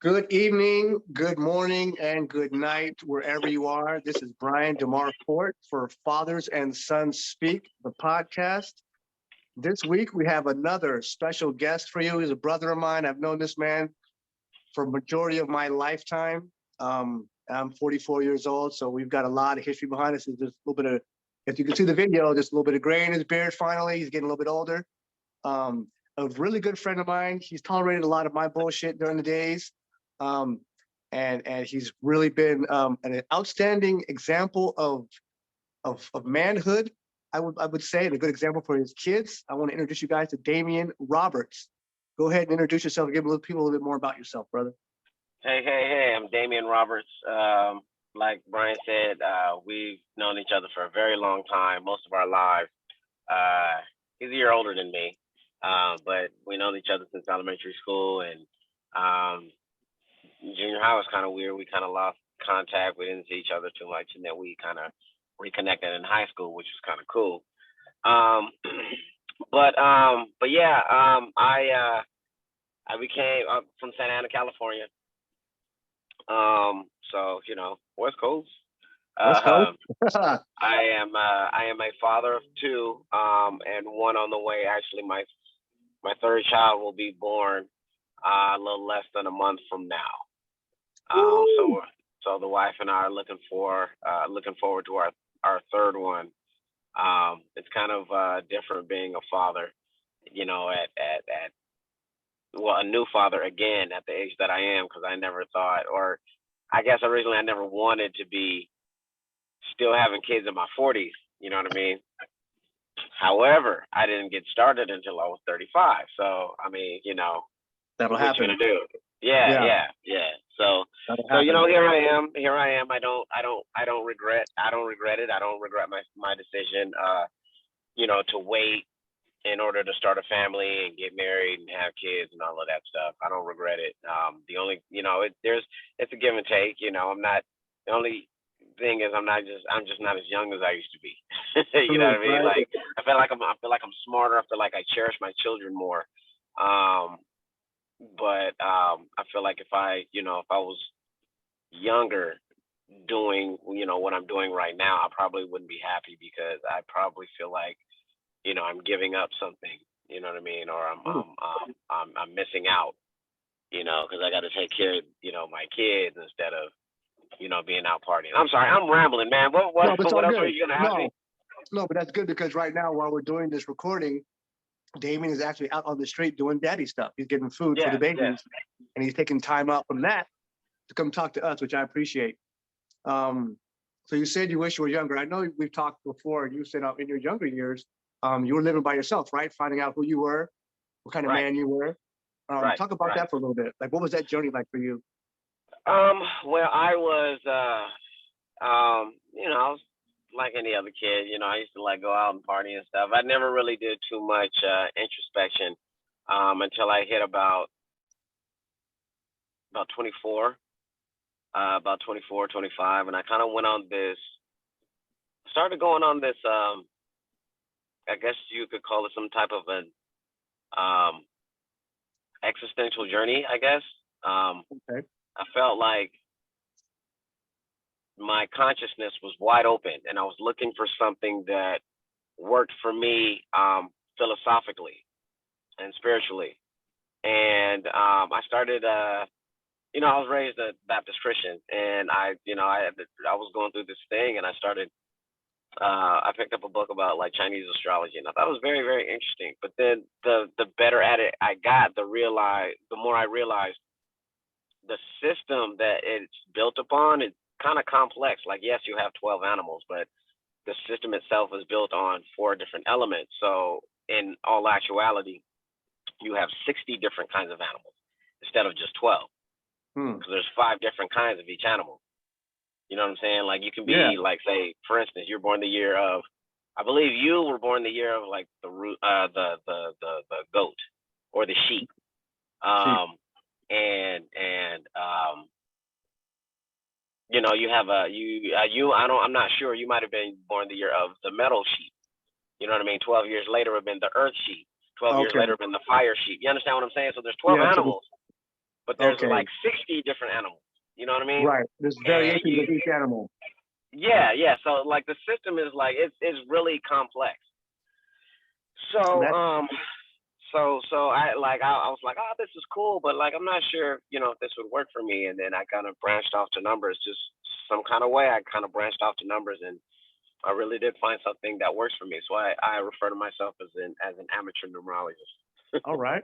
Good evening, good morning, and good night, wherever you are. This is Brian DeMar Fort for Fathers and Sons Speak, the podcast. This week, we have another special guest for you. He's a brother of mine. I've known this man for a majority of my lifetime. I'm 44 years old, so we've got a lot of history behind us. There's just a little bit of, if you can see the video, just a little bit of gray in his beard finally. He's getting a little bit older. Um, a really good friend of mine. He's tolerated a lot of my bullshit during the days. Um, and he's really been an outstanding example of manhood. I would say, and a good example for his kids. I want to introduce you guys to Damien Roberts. Go ahead and introduce yourself. Give people a little bit more about yourself, brother. Hey, I'm Damien Roberts. Like Brian said, we've known each other for a very long time, most of our lives. Uh, he's a year older than me, but we known each other since elementary school, and um, junior high was kind of weird. We kind of lost contact. We didn't see each other too much, and then we kind of reconnected in high school, which was kind of cool. Um, but yeah, I became from Santa Ana, California. So West Coast. West Coast. Uh, I am a father of two, and one on the way. Actually, my third child will be born a little less than a month from now. Woo! So the wife and I are looking forward to our third one. It's kind of different being a father, at well, a new father again at the age that I am, because I never thought, or I guess originally I never wanted to be still having kids in my 40s. You know what I mean? However, I didn't get started until I was 35. So I mean, That'll what you happen. gonna do? Yeah, Yeah, yeah. So that'll so happen. here I am. Here I am. I don't regret it. I don't regret my decision. To wait in order to start a family and get married and have kids and all of that stuff. I don't regret it. The only, it's a give and take. I'm not, the only thing is I'm just not as young as I used to be. You know True, what I mean? right? Like I feel like I'm smarter. I feel like I cherish my children more. Um, but I feel like if I was younger doing, what I'm doing right now, I probably wouldn't be happy because I probably feel like I'm giving up something, you know what I mean, or True. I'm missing out, because I got to take care of my kids instead of being out partying. I'm sorry, I'm rambling, man. What what No, but it's all what else are good. you gonna ask me? No, no, but that's good because right now, while we're doing this recording, Damien is actually out on the street doing daddy stuff. He's getting food for the Yes, yes, babies, and he's taking time out from that to come talk to us, which I appreciate. Um, so you said you wish you were younger. I know we've talked before, and you said in your younger years, you were living by yourself, right? Finding out who you were, what kind of right, man you were. right, Talk about right. that for a little bit. Like, what was that journey like for you? Well, I was, I was like any other kid. I used to like go out and party and stuff. I never really did too much introspection until I hit about 24, about 24, 25, and I kind of went on this, started going on this. I guess you could call it some type of an um, existential journey. I guess Okay. I felt like my consciousness was wide open, and I was looking for something that worked for me philosophically and spiritually. And I started. I was raised a Baptist Christian, and I was going through this thing, and I started. I picked up a book about like Chinese astrology, and I thought it was very, very interesting. But then the better at it I got, the more I realized the system that it's built upon is kind of complex. Like, yes, you have 12 animals, but the system itself is built on four different elements. So, in all actuality, you have 60 different kinds of animals instead of just 12, Hmm. because there's five different kinds of each animal. You know what I'm saying? Like, you can Yeah. be like, say, for instance, you're born the year of, I believe you were born the year of like the goat or the sheep. Sheep. And you have I'm not sure, you might have been born the year of the metal sheep. You know what I mean? 12 years later would have been the earth sheep. 12 years Okay. later would have been the fire sheep. You understand what I'm saying? So there's 12 Yeah. So animals, but there's Okay. like 60 different animals. You know what I mean? Right. There's And variation with each animal. yeah, yeah. So like the system is like it's really complex. So That I was like, oh, this is cool, but like I'm not sure, if this would work for me. And then I kind of branched off to numbers, just some kind of way. I kind of branched off to numbers, and I really did find something that works for me. So I refer to myself as an amateur numerologist. all right.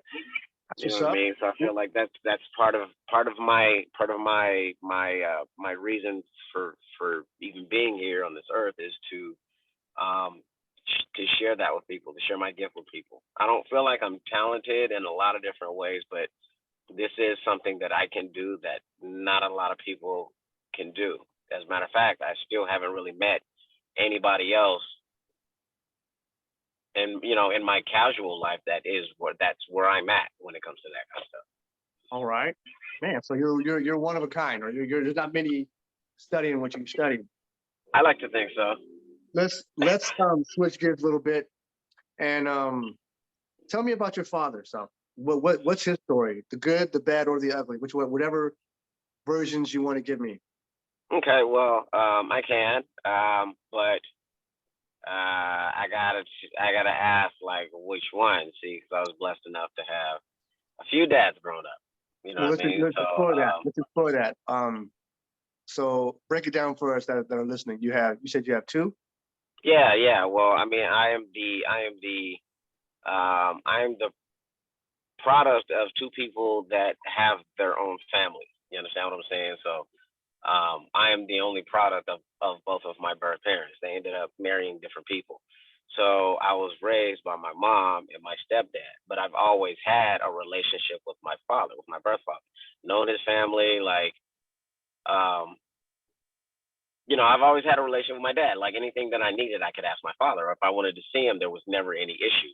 That's You know what's what I up. mean? So I feel like that's part of my reason for even being here on this earth is um to share that with people, to share my gift with people. I don't feel like I'm talented in a lot of different ways, but this is something that I can do that not a lot of people can do. As a matter of fact, I still haven't really met anybody else in my casual life that's where I'm at when it comes to that kind of stuff. All right. Man, so you're one of a kind, or there's not many studying what you study. I like to think so. Let's switch gears a little bit and tell me about your father. So what's his story? The good, the bad, or the ugly? Which one, whatever versions you want to give me. Okay, well, I can, but I gotta ask like which one. See, because I was blessed enough to have a few dads growing up. You know Well, what I mean? let's So explore that. Let's explore that. So break it down for us that are listening. You said you have two. yeah, yeah. Well, I mean, I am the product of two people that have their own families. You understand what I'm saying? So I am the only product of both of my birth parents. They ended up marrying different people. So I was raised by my mom and my stepdad, but I've always had a relationship with my father, with my birth father. Known his family, like, um, I've always had a relationship with my dad. Like anything that I needed, I could ask my father. If I wanted to see him, there was never any issue,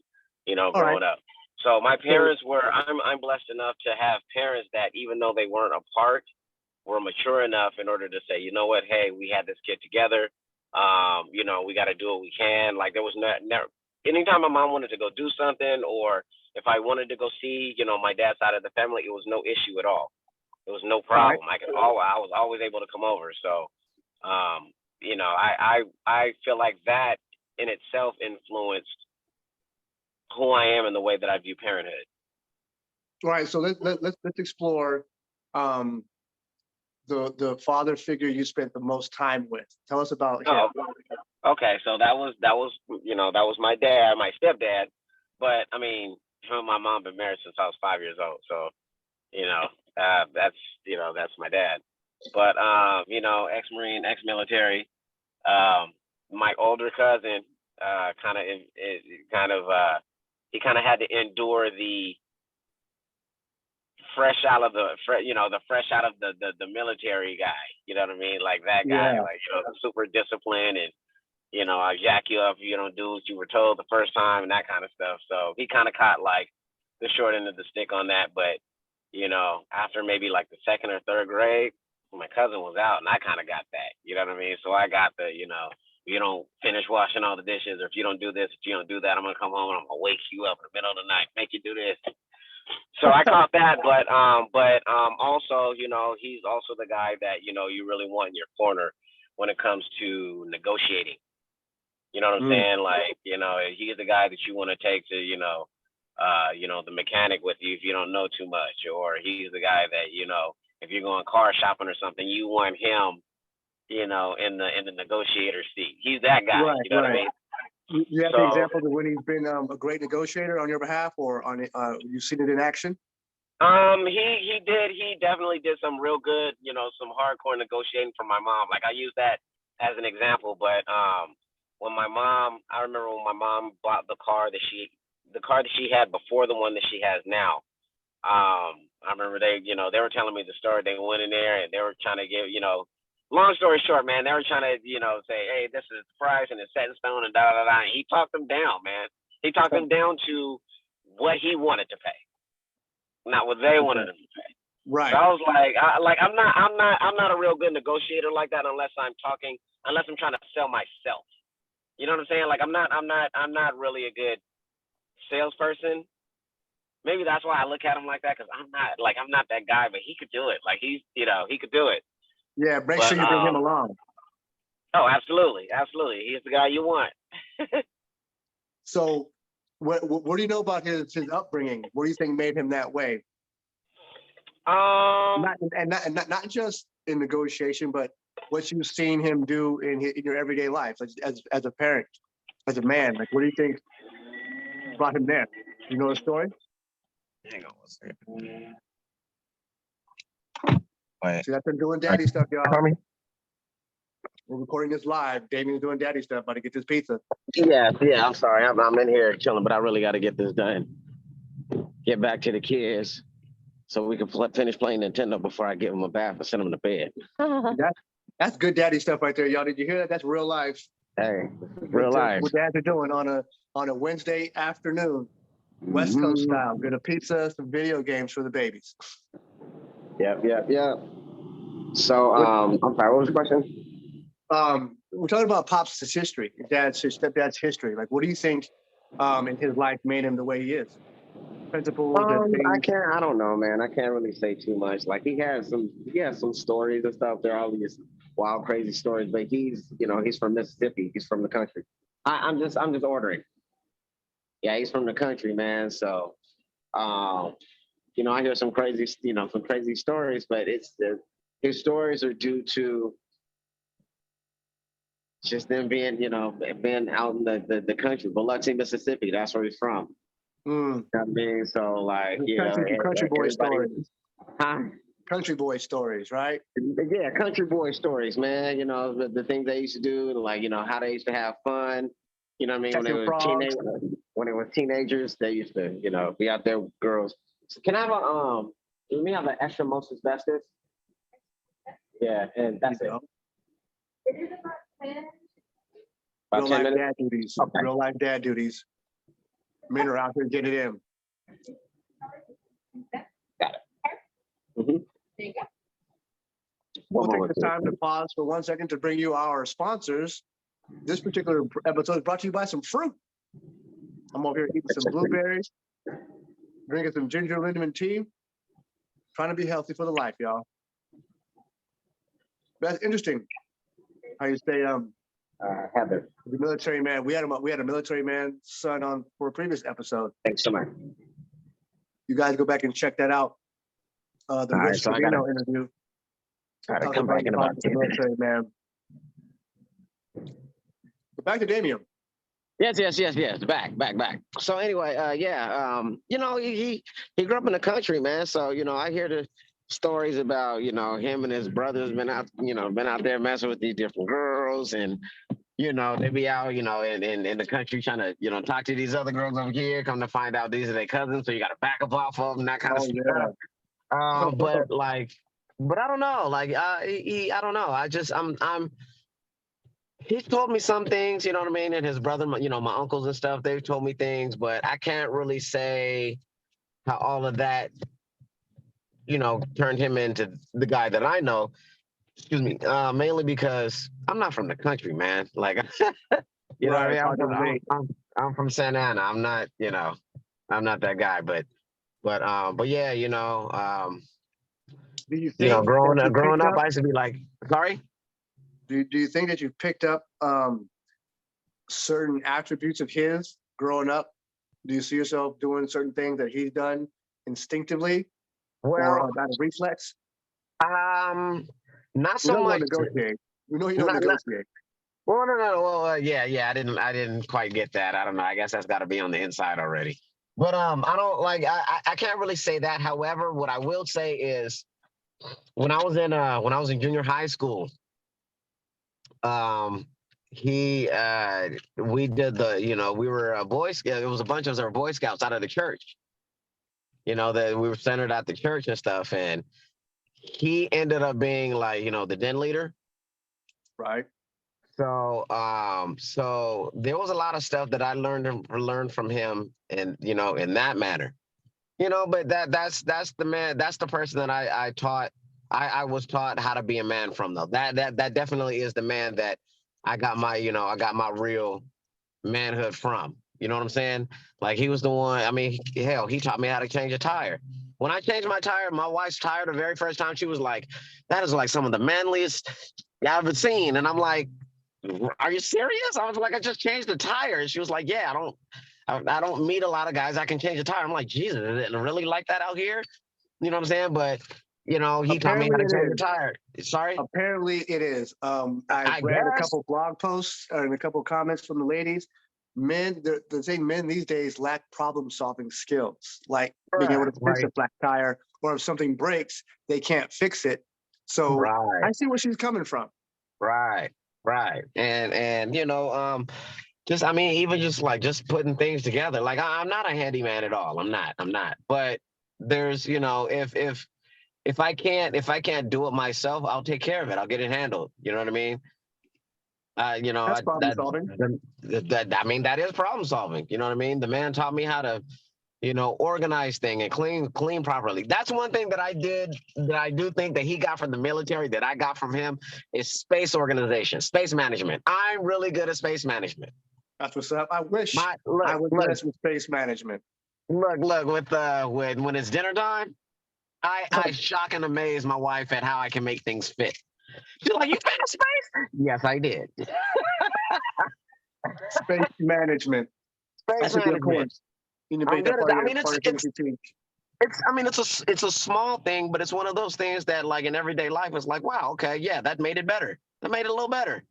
All right. growing up. So my So parents I'm blessed enough to have parents that even though they weren't apart, were mature enough in order to say, you know what, hey, we had this kid together. We got to do what we can. Like there was never anytime my mom wanted to go do something, or if I wanted to go see, my dad's side of the family, it was no issue at all. It was no all right. problem. I was always able to come over. So, I feel like that in itself influenced who I am and the way that I view parenthood. All right. So let's explore um the father figure you spent the most time with. Tell us about him. Oh, okay. So that was my dad, my stepdad. But I mean, him and my mom been married since I was 5 years old. So you know, that's that's my dad. But ex-marine, ex-military. Um, my older cousin, kind of he kind of had to endure the fresh out of the fresh out of the military guy. You know what I mean? Like that guy, Yeah. like super disciplined, and I jack you up if you don't do what you were told the first time and that kind of stuff. So he kind of caught like the short end of the stick on that. But after maybe like the second or third grade, my cousin was out, and I kind of got that. You know what I mean? So I got if you don't finish washing all the dishes, or if you don't do this, if you don't do that, I'm gonna come home and I'm gonna wake you up in the middle of the night, make you do this. So I caught that, but also, he's also the guy that you really want in your corner when it comes to negotiating. You know what I'm Mm, saying? Like, he's the guy that you want to take to, the mechanic with you if you don't know too much, or he's the guy that, if you're going car shopping or something, you want him, in the negotiator seat. He's that guy. right. You know what I Right. mean? You have the So, examples of when he's been a great negotiator on your behalf, or on you've seen it in action. he definitely did some real good, some hardcore negotiating for my mom. Like I use that as an example, but I remember when my mom bought the car that she had before the one that she has now. I remember they were telling me the story. They went in there and they were trying to give, long story short, man, they were trying to, say, hey, this is the price and it's set in stone and da da da. And he talked them down, man. He talked them down to what he wanted to pay, not what they wanted him to pay. So Right. I was like, I'm not a real good negotiator like that unless I'm trying to sell myself. You know what I'm saying? Like I'm not really a good salesperson. maybe that's why I look at him like that, because I'm not that guy, but he could do it. Like he could do it. Yeah, make But sure you bring him along. oh, absolutely, absolutely, he's the guy you want. So, what do you know about his upbringing? What do you think made him that way? Um, Not just in negotiation, but what you've seen him do in your everyday life as a parent, as a man. Like, what do you think brought him there? You know the story? hang on one second. See, that's been doing daddy stuff, y'all. For me? We're recording this live. Damien's doing daddy stuff, about to get this pizza. Yeah, yeah. I'm sorry, I'm in here chilling, but I really got to get this done. Get back to the kids so we can finish playing Nintendo before I give them a bath and send them to bed. That's good daddy stuff right there, y'all. Did you hear that? That's real life. Hey, real life. What dads are doing on a Wednesday afternoon, West Coast style. Get a pizza, some video games for the babies. Yep. So, I'm sorry, what was the question? We're talking about Pop's history, stepdad's history. Like, what do you think in his life made him the way he is? Principles and things. I don't know, man. I can't really say too much. Like he has some stories and stuff. They're all these wild, crazy stories. But he's from Mississippi. He's from the country. I'm just ordering. Yeah, he's from the country, man. So, I hear some crazy stories, but his stories are due to just them being out in the country, Biloxi, Mississippi. That's where he's from. You know what I mean? So like, country boy stories. Huh? Country boy stories, right? Yeah, country boy stories, man. The things they used to do, like, how they used to have fun. You know what I mean? When they were teenagers, they used to, be out there with girls. So can I have let me have an extra most asbestos? Yeah, and that's it. It is about 10. Real life dad duties. Okay. Real life dad duties. Men are out here getting it in. Got it. Mm-hmm. There you go. We'll take the time to pause for 1 second to bring you our sponsors. This particular episode is brought to you by some fruit. I'm over here eating some blueberries, drinking some ginger lemon tea, trying to be healthy for the life, y'all. That's interesting how you say Heather. The military man. We had a military man son on for a previous episode. Thanks so much. You guys go back and check that out. The Rich Trevino interview. Gotta come back in about 10 minutes. Man. But back to Damian. Yes. Back. So anyway, he grew up in the country, man. So, I hear the stories about, him and his brothers been out there messing with these different girls, and they be out, in the country trying to, talk to these other girls over here, come to find out these are their cousins, so you got to back up off of them, that kind of stuff. Yeah. But I don't know, like, I don't know. He's told me some things, you know what I mean? And his brother, my uncles and stuff, they've told me things, but I can't really say how all of that, turned him into the guy that I know. Excuse me, mainly because I'm not from the country, man. Like, you know what I mean? I'm from Santa Ana. I'm not, I'm not that guy, but yeah, do you think growing up, I used to be like, sorry? Do you think that you picked up certain attributes of his growing up? Do you see yourself doing certain things that he's done instinctively, or out of reflex? Not so much. We know you don't negotiate. Well, no. Well, yeah. I didn't quite get that. I don't know. I guess that's got to be on the inside already. But I don't like. I can't really say that. However, what I will say is, when I was in junior high school, we did we were a Boy Scout. It was a bunch of us are Boy Scouts out of the church. That we were centered at the church and stuff, and he ended up being like, the den leader. Right. So there was a lot of stuff that I learned from him, and in that manner, but that's the man, that's the person that I was taught how to be a man from, though. That definitely is the man that I got my real manhood from. You know what I'm saying? Like he was the one. I mean, hell, he taught me how to change a tire. When I changed my tire, my wife's tire the very first time, she was like, "That is like some of the manliest I've ever seen." And I'm like, "Are you serious?" I was like, "I just changed the tire." And she was like, "Yeah, I don't meet a lot of guys that can change a tire." I'm like, "Jesus, is it really like that out here?" You know what I'm saying? But he taught me Apparently how to it change a is. tire. Sorry, Apparently it is. I've I read a guess. couple blog posts and a couple comments from the ladies. Men, they're saying men these days lack problem solving skills, like being able Right, to fix a right, flat tire, or if something breaks, they can't fix it. So right, I see where she's coming from. right, right. And just I mean, even just like just putting things together. Like I'm not a handyman at all. I'm not. But there's, if I can't do it myself, I'll take care of it. I'll get it handled. You know what I mean? That's problem That, solving. I mean that is problem solving. You know what I mean? The man taught me how to organize thing and clean properly. That's one thing that I did that I do think that he got from the military that I got from him is space organization, space management. I'm really good at space management. That's what's up. I wish My I look, was look, blessed with space management. look with when it's dinner time, I shock and amaze my wife at how I can make things fit. She's like, "You been to space?" Yes, I did. Space management. That Space should be a management. course. You need to I'm make that good at part that. of I mean, part of things you teach. it's a small thing, but it's one of those things that like in everyday life, it's like, wow, okay, yeah, that made it better. That made it a little better,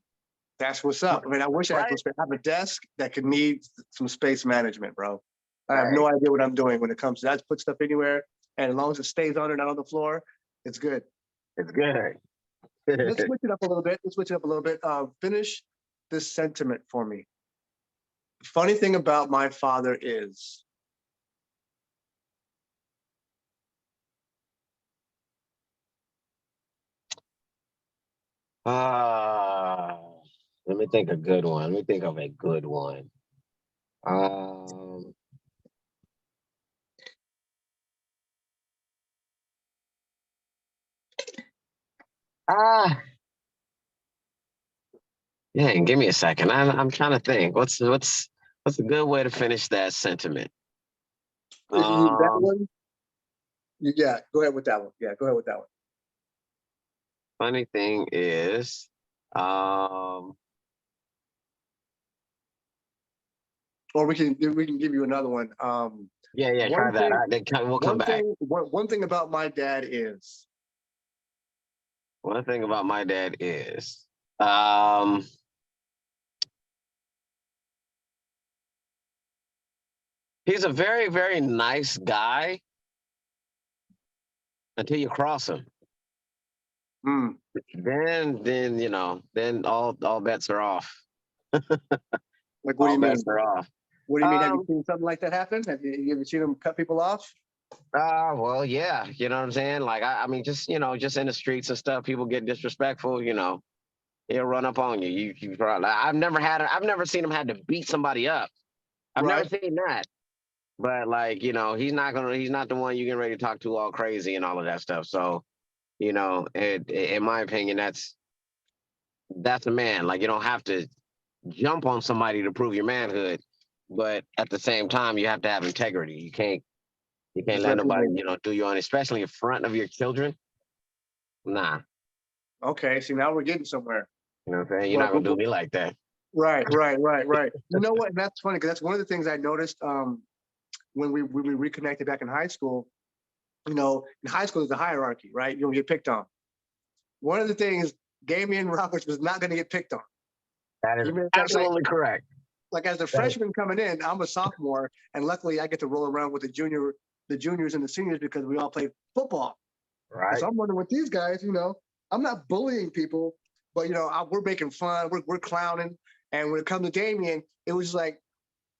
That's what's up. I mean, I wish I had some right? space. I have a desk that could need some space management, bro. I have no Right. idea what I'm doing when it comes to that. I just put stuff anywhere, and as long as it stays on it, not on the floor, it's good. It's good. Let's switch it up a little bit. Let's switch it up a little bit. Finish this sentiment for me. Funny thing about my father is uh, Let me think a good one. Let me think of a good one. Um, ah, Dang, give me a second. I'm trying to think. What's a good way to finish that sentiment? that Um, one. Yeah, go ahead with that one. Yeah, go ahead with that one. Funny thing is, um, Or we can give you another one. yeah, yeah, try One that. thing, We'll come back. one thing about my dad is One thing about my dad is, um, he's a very, very nice guy until you cross him. mm, Then all bets are off. like, what do All you bets mean? are off. What do you mean? Have you Um, seen something like that happen? You ever seen him cut people off? well, yeah, you know what I'm saying? Like, I mean, just in the streets and stuff, people get disrespectful, he'll run up on you. You probably, I've never seen him had to beat somebody up. I've never Right. seen that. But like, he's not the one you get ready to talk to all crazy and all of that stuff. So, in my opinion, that's a man. Like, you don't have to jump on somebody to prove your manhood, but at the same time, you have to have integrity. You can't Just let let nobody, people. do you on, especially in front of your children. Nah, Okay. See, now we're getting somewhere. you know what I'm saying? You're Well, not gonna do me like that. right. You know what? And that's funny because that's one of the things I noticed when we reconnected back in high school. In high school, there's a hierarchy, right? You don't get picked on. One of the things, Damien Roberts was not going to get picked on. That is You mean absolutely correct. like as a That is freshman coming in, I'm a sophomore, and luckily I get to roll around with the juniors and the seniors because we all play football. And right. so I'm wondering with these guys, I'm not bullying people, but we're making fun, we're clowning. And when it comes to Damien, it was like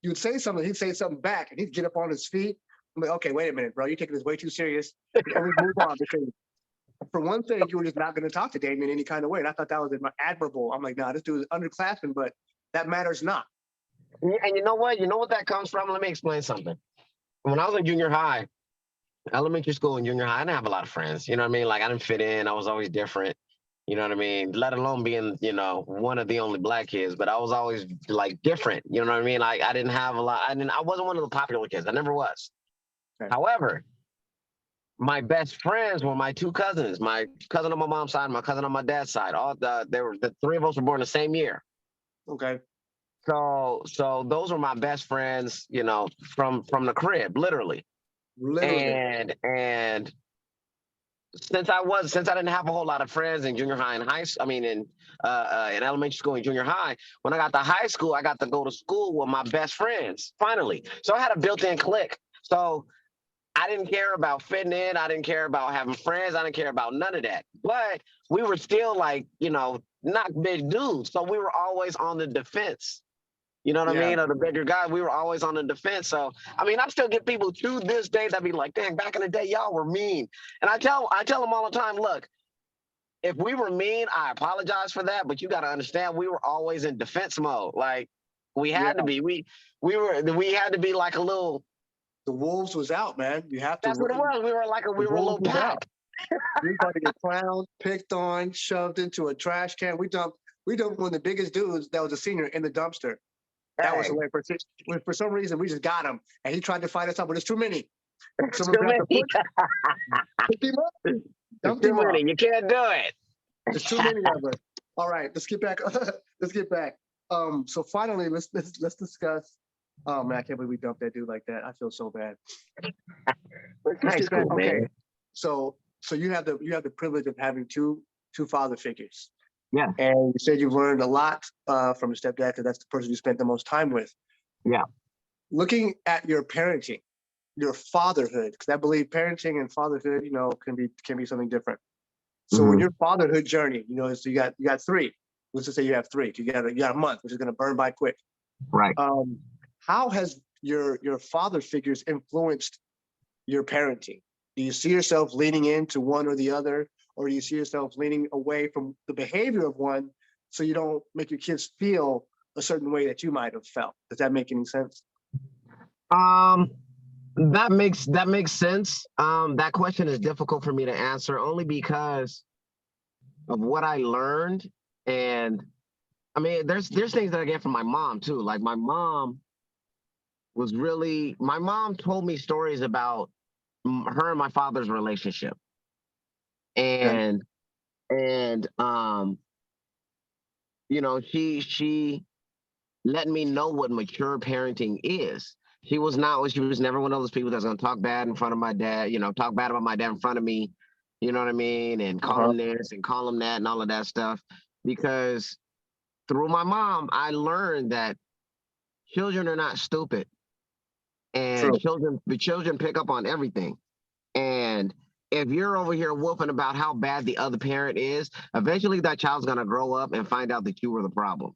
you'd say something, he'd say something back, and he'd get up on his feet. I'm like, okay, wait a minute, bro, you're taking this way too serious. And we move on because for one thing, you were just not going to talk to Damien any kind of way. And I thought that was admirable. I'm like, nah, this dude is underclassmen, but that matters not. And you know what? You know what that comes from? Let me explain something. When I was in junior high, elementary school and junior high, I didn't have a lot of friends. You know what I mean? Like I didn't fit in. I was always different. You know what I mean? Let alone being, one of the only black kids, but I was always like different. You know what I mean? Like I didn't have a lot. I wasn't one of the popular kids. I never was. Okay. However, my best friends were my two cousins, my cousin on my mom's side, my cousin on my dad's side. The three of us were born the same year. Okay. So those were my best friends, from the crib, literally. Literally. And since I didn't have a whole lot of friends in junior high and in elementary school and junior high, when I got to high school, I got to go to school with my best friends finally. So I had a built-in clique. So I didn't care about fitting in. I didn't care about having friends. I didn't care about none of that. But we were still like, not big dudes. So we were always on the defense. You know what I mean? Or the bigger guy, we were always on the defense. So, I still get people to this day that be like, dang, back in the day, y'all were mean. And I tell them all the time, look, if we were mean, I apologize for that. But you got to understand, we were always in defense mode. Like we had to be. We had to be like a little. The wolves was out, man. You have to. That's what it was. We were a little pack. We about to get clowned, picked on, shoved into a trash can. We dumped one of the biggest dudes that was a senior in the dumpster. That was hilarious. For some reason, we just got him, and he tried to fight us up, but there's too many. Someone grabbed the foot, picked him up, dumped him off. You can't do it. There's too many of us. All right, let's get back. Let's get back. So finally, let's discuss. Oh man, I can't believe we dumped that dude like that. I feel so bad. Let's get back. Okay, so you have the privilege of having two father figures. Yeah. And you said you've learned a lot from your stepdad because that's the person you spent the most time with. Yeah. Looking at your parenting, your fatherhood, because I believe parenting and fatherhood, can be something different. So in your fatherhood journey, so you got three. Let's just say you have three. You got a month, which is going to burn by quick. Right. How has your father figures influenced your parenting? Do you see yourself leaning into one or the other? Or do you see yourself leaning away from the behavior of one so you don't make your kids feel a certain way that you might have felt? Does that make any sense? That makes sense. That question is difficult for me to answer only because of what I learned. And there's things that I get from my mom too. Like my mom told me stories about her and my father's relationship. And she let me know what mature parenting is. She was never one of those people that's gonna talk bad in front of my dad, talk bad about my dad in front of me, you know what I mean, and call him this and call him that and all of that stuff. Because through my mom, I learned that children are not stupid, and the children pick up on everything. And if you're over here whooping about how bad the other parent is, eventually that child's gonna grow up and find out that you were the problem.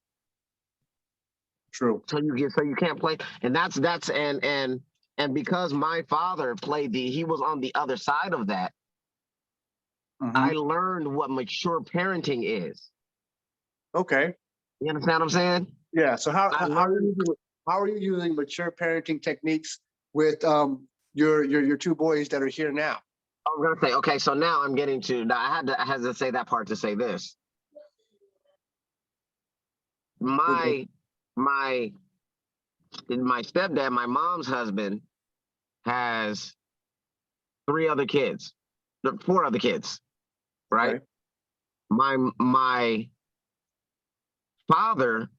True. So you can't play, and that's and because my father he was on the other side of that. I learned what mature parenting is. Okay. You understand what I'm saying? Yeah. So how are you using mature parenting techniques with your two boys that are here now? I was gonna say, okay, so now I'm getting to. I had to say that part to say this. My stepdad, my mom's husband, has four other kids, right? Okay. My father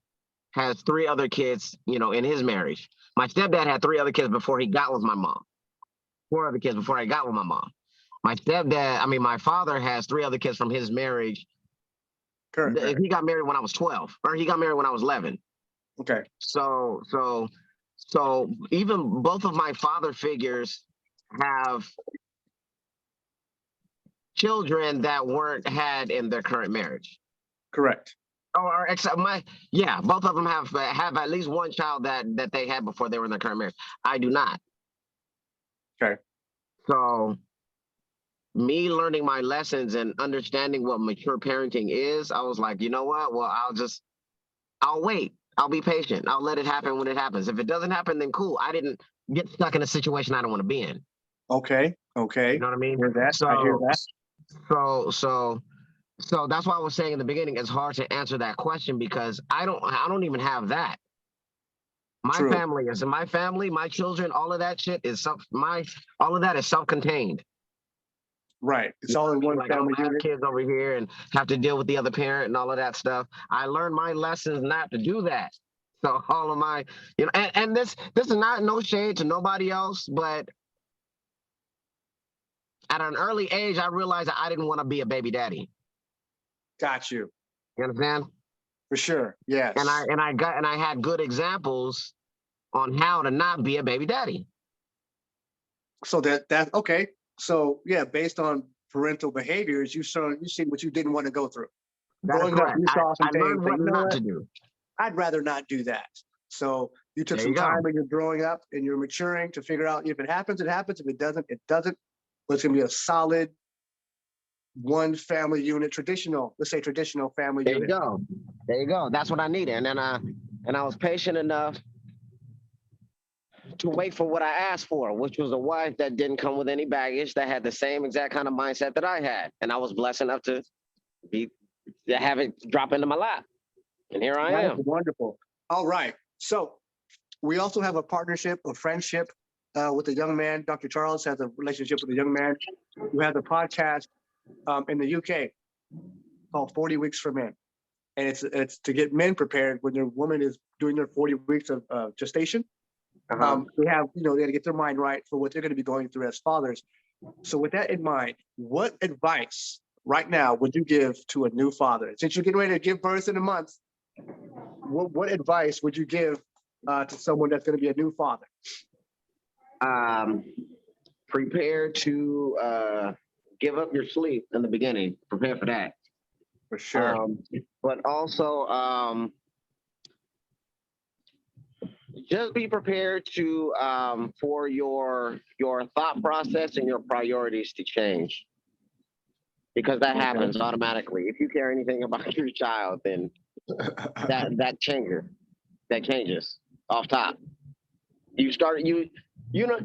has three other kids, in his marriage. My stepdad had three other kids before he got with my mom. Four other kids before I got with my mom. My father has three other kids from his marriage. Correct. He got married when I was 12, or he got married when I was 11. Okay. So even both of my father figures have children that weren't had in their current marriage. Correct. Or except both of them have at least one child that they had before they were in their current marriage. I do not. Okay. So me learning my lessons and understanding what mature parenting is, I was like, you know what? Well, I'll wait. I'll be patient. I'll let it happen when it happens. If it doesn't happen, then cool. I didn't get stuck in a situation I don't want to be in. Okay. You know what I mean? I hear that. So that's why I was saying in the beginning, it's hard to answer that question because I don't even have that. My True. family is my family, my children, all of that shit is all of that is self-contained. Right. It's You know all what in I mean? one Like I family don't have unit. kids over here and have to deal with the other parent and all of that stuff. I learned my lessons not to do that. So all of my, and this is not no shade to nobody else, but at an early age, I realized that I didn't want to be a baby daddy. Got you. You understand? For sure. And Yes. I had good examples on how to not be a baby daddy. So that okay. So yeah, based on parental behaviors, you see what you didn't want to go through. That is Growing up, correct. you I, saw some I things learned that, what you know not what, to do. I'd rather not do that. So you took There some you go. time when you're growing up and you're maturing to figure out if it happens, it happens. If it doesn't, it doesn't. But it's gonna be a solid one family unit, let's say traditional family There you unit. go. There you go. That's what I needed. And then I was patient enough to wait for what I asked for, which was a wife that didn't come with any baggage, that had the same exact kind of mindset that I had. And I was blessed enough to have it drop into my lap. And here I That's am. wonderful. All right. So we also have a partnership, a friendship with a young man. Dr. Charles has a relationship with a young man who has a podcast in the UK called 40 Weeks for Men. And it's to get men prepared when their woman is doing their 40 weeks of gestation. Uh-huh. They have, they got to get their mind right for what they're going to be going through as fathers. So with that in mind, what advice right now would you give to a new father? Since you're getting ready to give birth in a month, what advice would you give to someone that's going to be a new father? Prepare to give up your sleep in the beginning. Prepare for that. For sure. But also just be prepared to for your thought process and your priorities to change, because that happens automatically. If you care anything about your child, then that changes off top. You start you know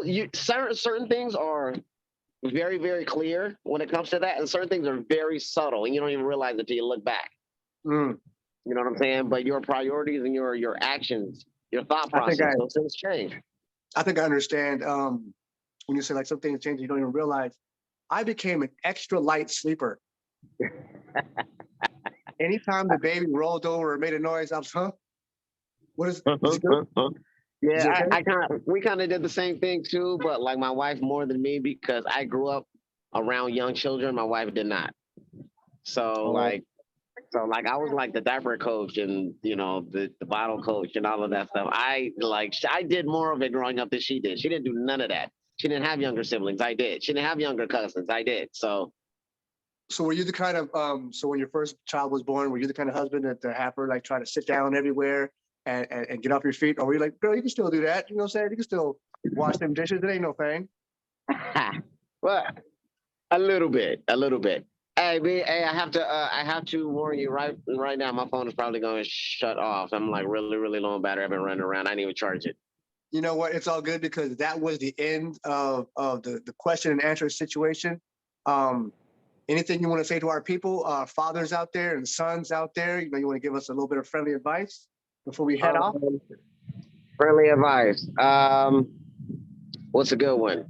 you certain things are very, very clear when it comes to that, and certain things are very subtle, and you don't even realize it until you look back. Mm. You know what I'm saying? But your priorities and your actions, your thought I think process, those things change. I understand when you say like some things change, you don't even realize. I became an extra light sleeper. Anytime the baby rolled over or made a noise, I was, huh? What is it good? Is it Yeah, okay? we kind of did the same thing too, but like my wife more than me because I grew up around young children. My wife did not. So Oh, like I was like the diaper coach and the bottle coach and all of that stuff. I did more of it growing up than she did. She didn't do none of that. She didn't have younger siblings. I did. She didn't have younger cousins. I did. So were you the kind of so when your first child was born, were you the kind of husband that to have her like try to sit down everywhere and get off your feet? Or were you like, girl, you can still do that? You know what I'm saying? You can still wash them dishes. It ain't no thing. well, a little bit. Hey, I have to warn you right now. My phone is probably going to shut off. I'm like really, really low on battery. I've been running around. I didn't even charge it. You know what? It's all good because that was the end of the question and answer situation. Anything you want to say to our people, fathers out there and sons out there? You want to give us a little bit of friendly advice before we head off? Friendly advice. What's a good one?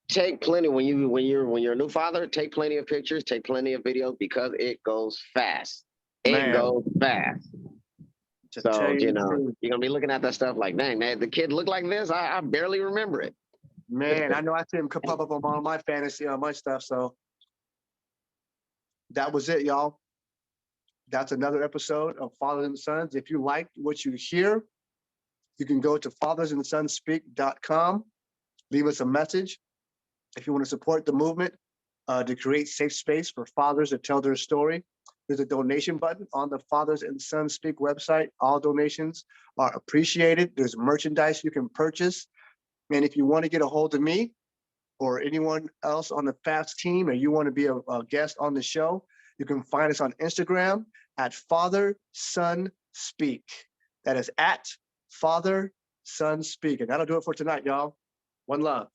Take plenty when you're a new father. Take plenty of pictures. Take plenty of videos because it goes fast. It Man, goes fast. to So tell you the you're truth, gonna be looking at that stuff like, dang man, the kid looked like this. I barely remember it. man, I know I see him pop up on all my fantasy on my stuff. So that was it, y'all. That's another episode of Fathers and Sons. If you like what you hear, you can go to fathersandsonspeak.com. Leave us a message. If you want to support the movement to create safe space for fathers to tell their story, there's a donation button on the Fathers and Sons Speak website. All donations are appreciated. There's merchandise you can purchase. And if you want to get a hold of me or anyone else on the FASS team, and you want to be a guest on the show, you can find us on Instagram at Father Son Speak. That is at Father Son Speak. And that'll do it for tonight, y'all. One love.